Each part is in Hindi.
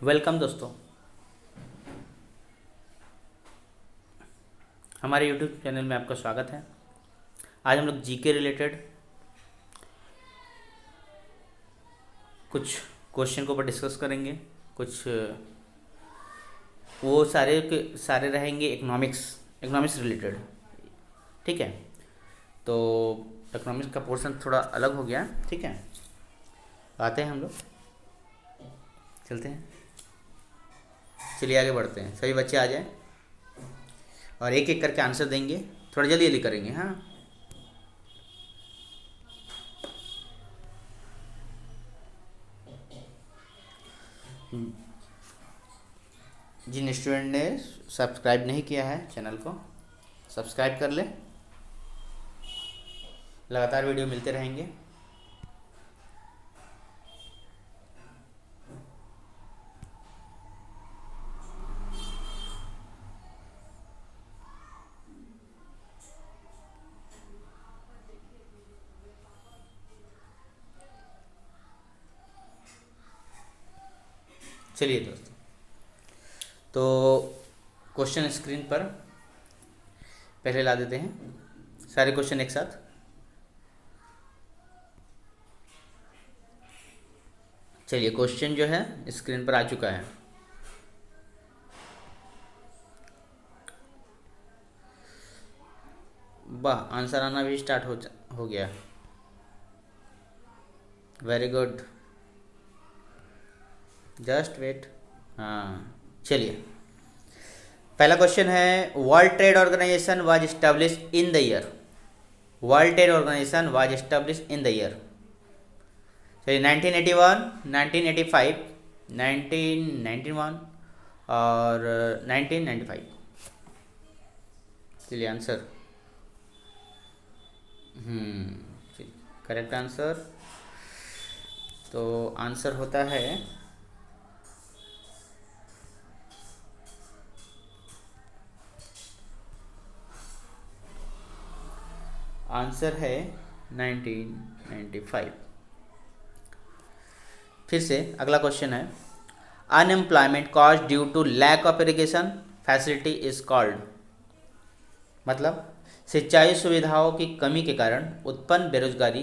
वेलकम दोस्तों, हमारे यूट्यूब चैनल में आपका स्वागत है। आज हम लोग जीके रिलेटेड कुछ क्वेश्चन के ऊपर डिस्कस करेंगे। कुछ वो सारे के सारे रहेंगे इकोनॉमिक्स रिलेटेड। ठीक है, तो इकोनॉमिक्स का पोर्शन थोड़ा अलग हो गया। ठीक है, आते हैं हम लोग, चलते हैं, चलिए आगे बढ़ते हैं। सभी बच्चे आ जाएं और एक एक करके आंसर देंगे। थोड़ा जल्दी जल्दी करेंगे। हाँ, जिन स्टूडेंट ने सब्सक्राइब नहीं किया है चैनल को सब्सक्राइब कर ले, लगातार वीडियो मिलते रहेंगे। चलिए दोस्तों, तो क्वेश्चन स्क्रीन पर पहले ला देते हैं सारे क्वेश्चन एक साथ। चलिए, क्वेश्चन जो है स्क्रीन पर आ चुका है। वाह, आंसर आना भी स्टार्ट हो गया। Very good, just wait. हाँ, चलिए, पहला क्वेश्चन है World Trade Organization was establish in the year. World Trade Organization was establish in the year. चलिए, 1981, 1985, 1991 और 1995। चलिए आंसर, करेक्ट आंसर। तो आंसर होता है आंसर है 1995। फिर से अगला क्वेश्चन है unemployment cause due to lack of irrigation facility is called. मतलब सिंचाई सुविधाओं की कमी के कारण उत्पन्न बेरोजगारी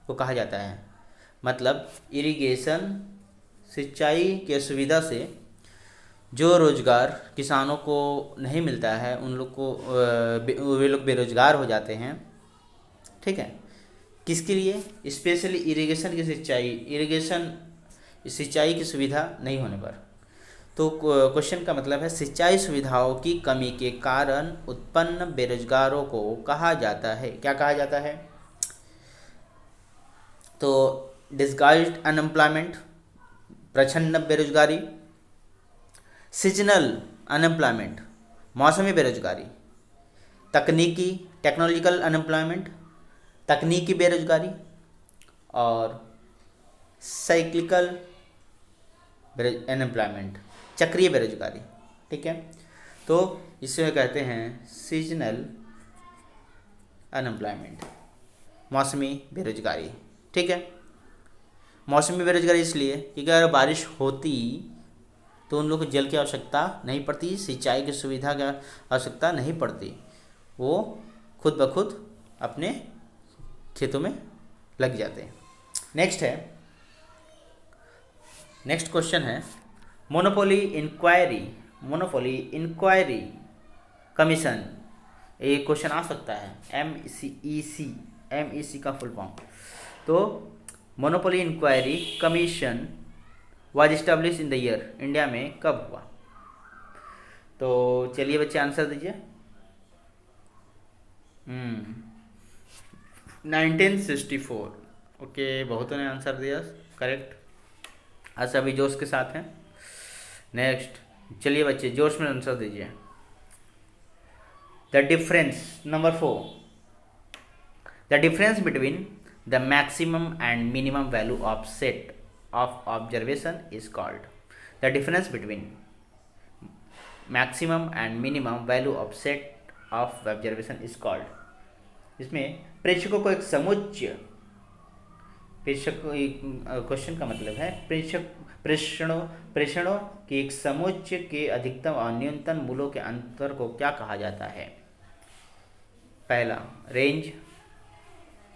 को कहा जाता है। मतलब इरिगेशन, सिंचाई के सुविधा से जो रोजगार किसानों को नहीं मिलता है, उन लोग को वे लोग बेरोजगार हो जाते हैं। ठीक है, किसके लिए? स्पेशली इरिगेशन की सिंचाई की सुविधा नहीं होने पर। तो क्वेश्चन का मतलब है सिंचाई सुविधाओं की कमी के कारण उत्पन्न बेरोजगारों को कहा जाता है। क्या कहा जाता है? तो डिस्गाइज्ड अनएम्प्लॉयमेंट, प्रच्छन्न बेरोजगारी, सीजनल अनएम्प्लॉयमेंट, मौसमी बेरोजगारी, टेक्नोलॉजिकल अनएम्प्लॉयमेंट, तकनीकी बेरोजगारी, और साइक्लिकल अनएम्प्लॉयमेंट, चक्रीय बेरोजगारी। ठीक है, तो इसे कहते हैं सीजनल अनएम्प्लॉयमेंट, मौसमी बेरोजगारी। ठीक है, मौसमी बेरोजगारी इसलिए क्योंकि अगर बारिश होती तो उन लोग को जल की आवश्यकता नहीं पड़ती, सिंचाई की सुविधा की आवश्यकता नहीं पड़ती, वो खुद ब खुद अपने खेतों में लग जाते हैं। नेक्स्ट क्वेश्चन है मोनोपोली इंक्वायरी कमीशन। ये क्वेश्चन आ सकता है, MEC का फुल फॉर्म। तो monopoly inquiry commission was establish in the year, India में कब हुआ? तो चलिए बच्चे आंसर दीजिए। 1964। ओके, बहुतों ने आंसर दिया करेक्ट। आज सभी जोश के साथ हैं। नेक्स्ट, चलिए बच्चे जोश में आंसर दीजिए। The difference, number 4, the difference between the maximum and minimum value of set of observation is called. The difference between maximum and minimum value of set of observation is called. इसमें प्रेक्षकों को एक समुच्चय, प्रेक्षक क्वेश्चन का मतलब है प्रेषणों प्रेषणों के एक समुच्चय के अधिकतम और न्यूनतम मूल्यों के अंतर को क्या कहा जाता है? पहला रेंज,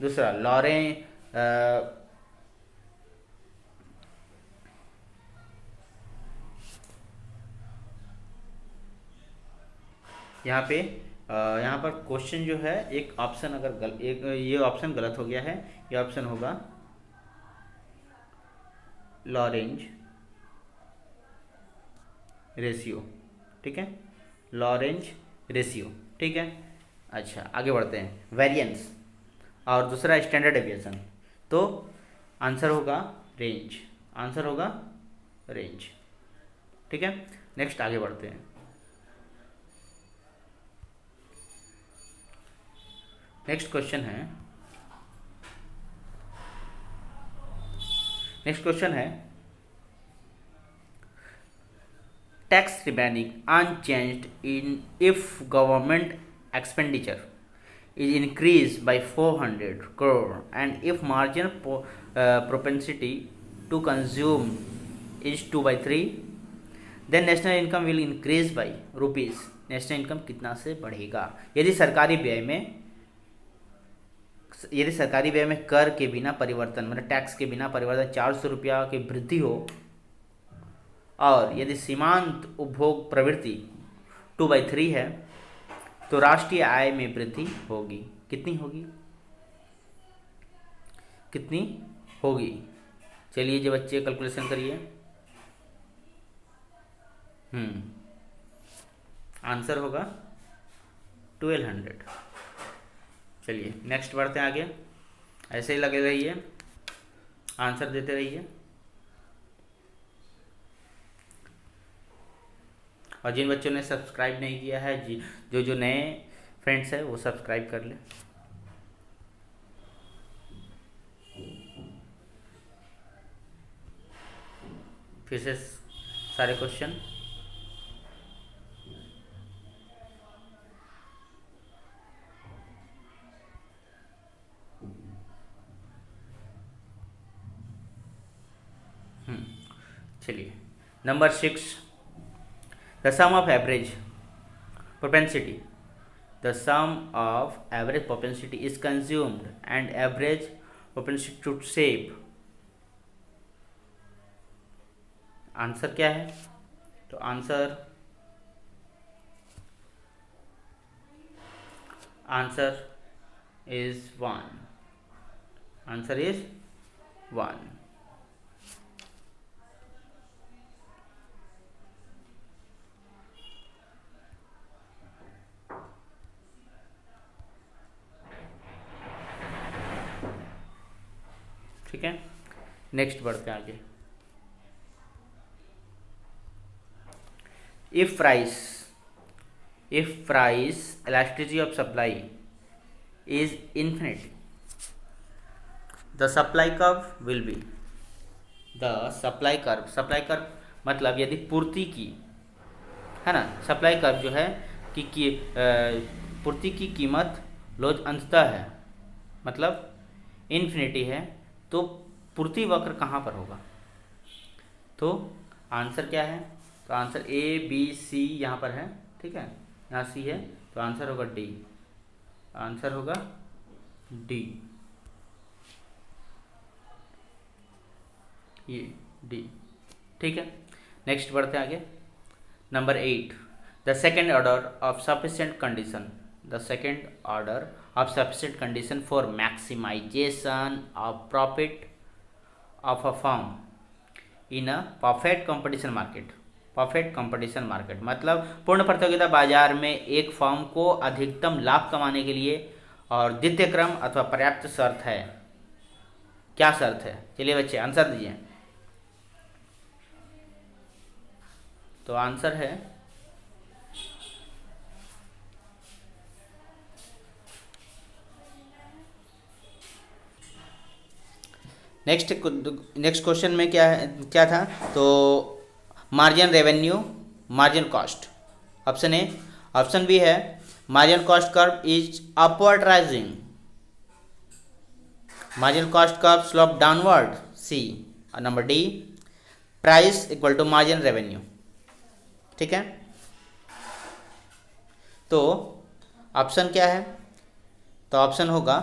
दूसरा लॉरेंज यहाँ पर क्वेश्चन जो है एक ऑप्शन अगर एक ये ऑप्शन गलत हो गया है, ये ऑप्शन होगा लॉरेंज रेशियो, ठीक है, लॉरेंज रेशियो, ठीक है। अच्छा आगे बढ़ते हैं, वेरिएंस और दूसरा स्टैंडर्ड डेविएशन, तो आंसर होगा रेंज, आंसर होगा रेंज, ठीक है। नेक्स्ट आगे बढ़ते हैं, नेक्स्ट क्वेश्चन है tax remaining unchanged in if government expenditure is increased by 400 crore and if marginal propensity to consume is 2/3 then national income will increase by rupees, national income कितना से बढ़ेगा? यदि सरकारी व्यय में कर के बिना परिवर्तन मतलब टैक्स के बिना परिवर्तन 400 रुपया की वृद्धि हो और यदि सीमांत उपभोग प्रवृत्ति 2/3 है तो राष्ट्रीय आय में वृद्धि होगी। कितनी होगी? चलिए जो बच्चे कैलकुलेशन करिए। आंसर होगा 1200। चलिए नेक्स्ट बढ़ते हैं आगे, ऐसे ही लगे रहिए, आंसर देते रहिए और जिन बच्चों ने सब्सक्राइब नहीं किया है जो नए फ्रेंड्स हैं वो सब्सक्राइब कर लें। फिर से सारे क्वेश्चन चलिए number 6, the sum of average propensity is consumed and average propensity to save, answer क्या है? तो आंसर is 1, आंसर is 1। ठीक है, नेक्स्ट बढ़ते हैं आगे। If price elasticity of supply is infinite, the supply curve will be supply curve मतलब यदि पूर्ति की है ना, सप्लाई कर्व जो है कि पूर्ति की कीमत लोज अंततः है मतलब इन्फिनिटी है, तो पूर्ति वक्र कहाँ पर होगा? तो आंसर क्या है? तो आंसर ABC यहाँ पर है, ठीक है, यहाँ C है, तो आंसर होगा D, आंसर होगा D, ये D, ठीक है। नेक्स्ट बढ़ते हैं आगे, number 8, the second order of sufficient condition for maximisation of profit of a firm in a perfect competition market मतलब पूर्ण प्रतियोगिता बाजार में एक फर्म को अधिकतम लाभ कमाने के लिए और द्वितीय क्रम अथवा पर्याप्त शर्त है। क्या शर्त है? चलिए बच्चे आंसर दीजिए। तो आंसर है नेक्स्ट क्वेश्चन में क्या था? तो margin revenue, margin cost, option A. Option B है margin cost curve is upward rising, margin cost curve slope downward, C. और number D, price equal to margin revenue. ठीक है, तो ऑप्शन क्या है? तो ऑप्शन होगा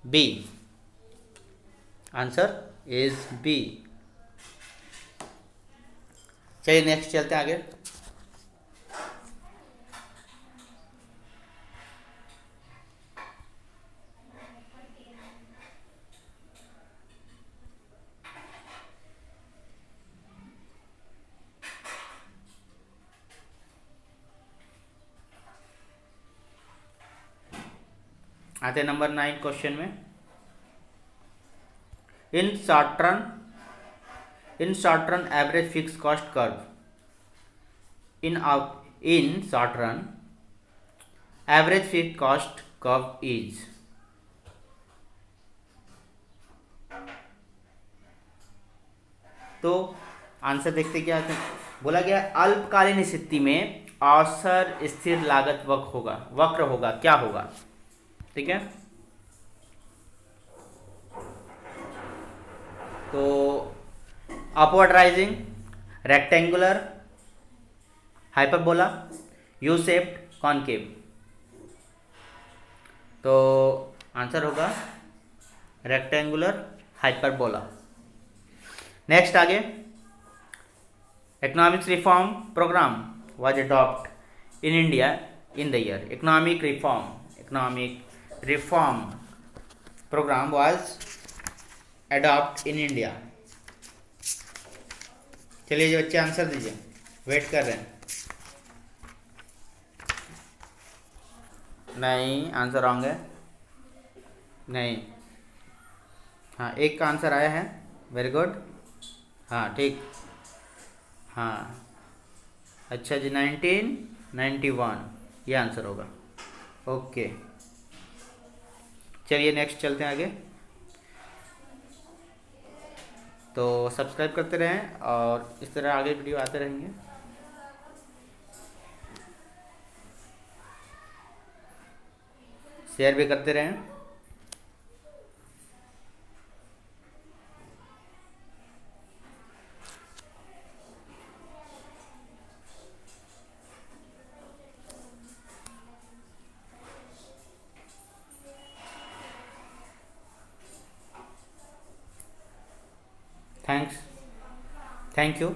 बी, आंसर इज बी। चलिए नेक्स्ट चलते हैं आगे। आते नंबर 9 क्वेश्चन में। In short run average fix cost curve, in short run average fix cost curve is. तो आंसर देखते क्या है। बोला गया अल्पकालीन स्थिति में औसत स्थिर लागत वक्र होगा, क्या होगा? ठीक है, तो upward rising, rectangular, hyperbola, U shaped, concave. तो आंसर होगा रेक्टेंगुलर, हाइपरबोला। नेक्स्ट आगे, economics reform programme was adopt in India in the year. Economic reform programme was adopt in India. चलिए जो बच्चे आंसर दीजिए, वेट कर रहे हैं। नहीं, आंसर रॉन्ग है। नहीं, हाँ एक का आंसर आया है, वेरी गुड। हाँ ठीक, हाँ अच्छा जी, 1991 ये आंसर होगा। ओके, चलिए नेक्स्ट चलते हैं आगे। तो सब्सक्राइब करते रहें और इस तरह आगे वीडियो आते रहेंगे। शेयर भी करते रहें। Thanks, thank you.